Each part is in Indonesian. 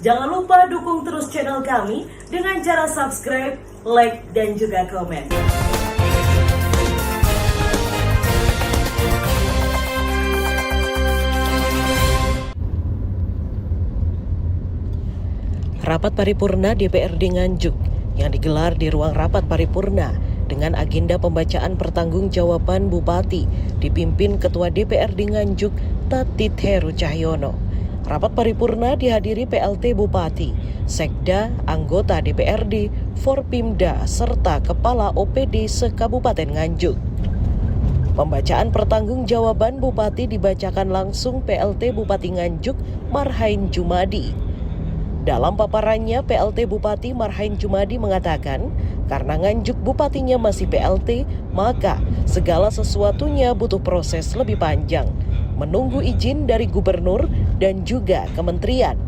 Jangan lupa dukung terus channel kami dengan cara subscribe, like, dan juga komen. Rapat paripurna DPRD Nganjuk yang digelar di ruang rapat paripurna dengan agenda pembacaan pertanggungjawaban Bupati dipimpin Ketua DPRD Nganjuk Tatit Heru Cahyono. Rapat paripurna dihadiri PLT Bupati, Sekda, anggota DPRD, Forpimda, serta Kepala OPD se-Kabupaten Nganjuk. Pembacaan pertanggungjawaban Bupati dibacakan langsung PLT Bupati Nganjuk Marhain Jumadi. Dalam paparannya, PLT Bupati Marhain Jumadi mengatakan, karena Nganjuk bupatinya masih PLT, maka segala sesuatunya butuh proses lebih panjang, menunggu izin dari gubernur dan juga kementerian.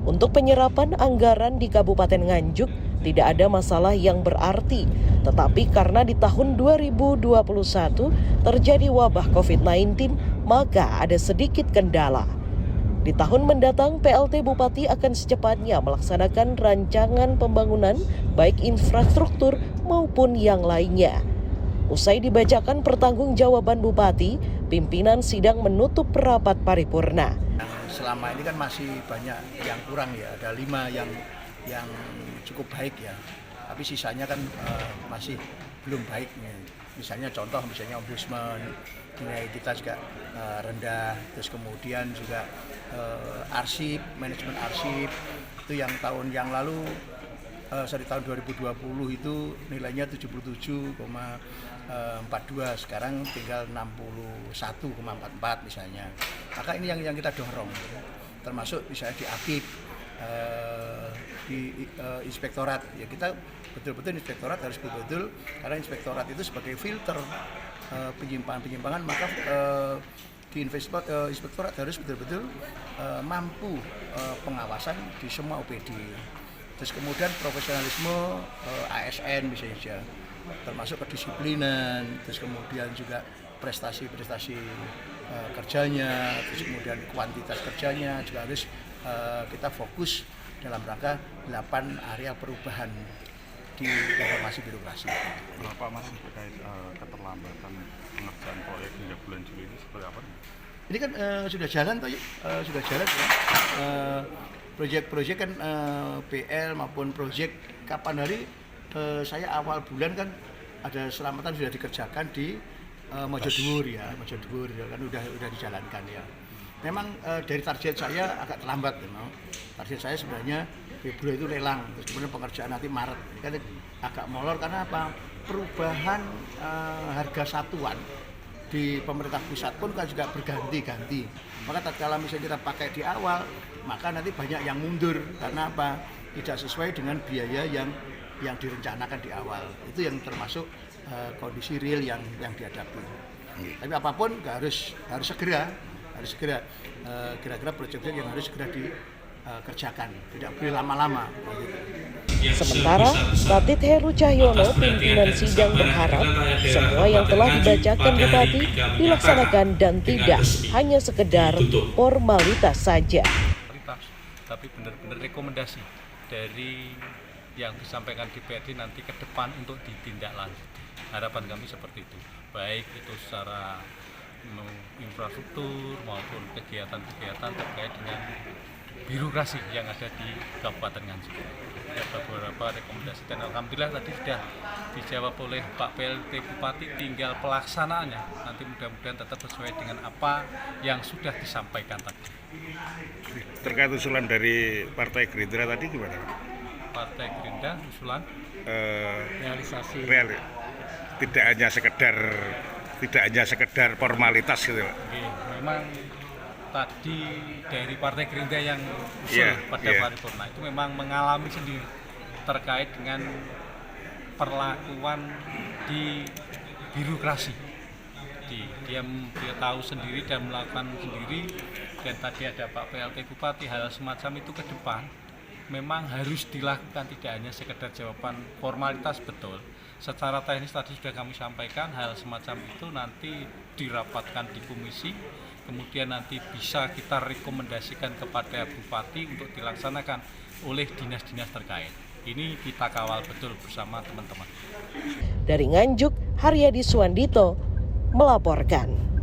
Untuk penyerapan anggaran di Kabupaten Nganjuk tidak ada masalah yang berarti, tetapi karena di tahun 2021 terjadi wabah COVID-19, maka ada sedikit kendala. Di tahun mendatang, PLT Bupati akan secepatnya melaksanakan rancangan pembangunan baik infrastruktur maupun yang lainnya. Usai dibacakan pertanggungjawaban Bupati, pimpinan sidang menutup rapat paripurna. Selama ini kan masih banyak yang kurang ya, ada 5 yang cukup baik ya, tapi sisanya kan masih belum baik. Misalnya ombudsman, nilai kita juga rendah, terus kemudian juga arsip, manajemen arsip itu yang tahun yang lalu tahun 2020 itu nilainya 77,42, sekarang tinggal 61,44 misalnya. Maka ini yang kita dorong, termasuk misalnya di APIP, di inspektorat ya, kita betul-betul inspektorat harus betul-betul, karena inspektorat itu sebagai filter penyimpangan, maka di inspektorat harus betul-betul mampu pengawasan di semua OPD. Terus kemudian profesionalisme ASN misalnya, termasuk kedisiplinan, terus kemudian juga prestasi-prestasi kerjanya, terus kemudian kuantitas kerjanya juga harus kita fokus dalam rangka 8 area perubahan di reformasi birokrasi. Berapa Mas terkait keterlambatan pengerjaan proyek hingga bulan Juli ini seperti apa? Ini kan sudah jalan toh ya, sudah jalan ya. Proyek-proyek kan PL maupun proyek kapan hari saya awal bulan kan ada selamatan sudah dikerjakan di Mojodhur ya, kan udah dijalankan ya. Memang dari target saya agak terlambat ya, target saya sebenarnya Februari itu lelang, terus kemudian pengerjaan nanti Maret. Ini kan agak molor karena apa? Perubahan harga satuan di pemerintah pusat pun kan juga berganti-ganti. Maka tatkala misalnya kita pakai di awal, maka nanti banyak yang mundur karena apa? Tidak sesuai dengan biaya yang direncanakan di awal. Itu yang termasuk kondisi real yang dihadapi. Tapi apapun harus segera. Kira-kira proyek-proyek yang harus segera dikerjakan, tidak boleh lama-lama. Sementara, Tatit Heru Cahyono, pimpinan sidang berharap semua yang telah dibacakan Bupati dilaksanakan dan tidak hanya sekedar formalitas saja. Tapi benar-benar rekomendasi dari yang disampaikan DPRD nanti ke depan untuk ditindaklanjuti. Harapan kami seperti itu, baik itu secara infrastruktur maupun kegiatan-kegiatan terkait dengan birokrasi yang ada di Kabupaten Nganjuk. Ada beberapa rekomendasi dan alhamdulillah tadi sudah dijawab oleh Pak PLT Bupati, tinggal pelaksanaannya nanti mudah-mudahan tetap sesuai dengan apa yang sudah disampaikan tadi. Terkait usulan dari Partai Gerindra tadi gimana? Partai Gerindra usulan realisasi tidak hanya sekedar formalitas gitu. Oke, memang tadi dari Partai Gerindra yang usul pada paripurna itu memang mengalami sendiri terkait dengan perlakuan di birokrasi. Dia tahu sendiri dan melakukan sendiri, dan tadi ada Pak PLT Bupati, hal semacam itu ke depan memang harus dilakukan, tidak hanya sekedar jawaban formalitas. Betul, secara teknis tadi sudah kami sampaikan, hal semacam itu nanti dirapatkan di komisi kemudian nanti bisa kita rekomendasikan kepada Bupati untuk dilaksanakan oleh dinas-dinas terkait. Ini kita kawal betul bersama teman-teman. Dari Nganjuk, Haryadi Suwandito melaporkan.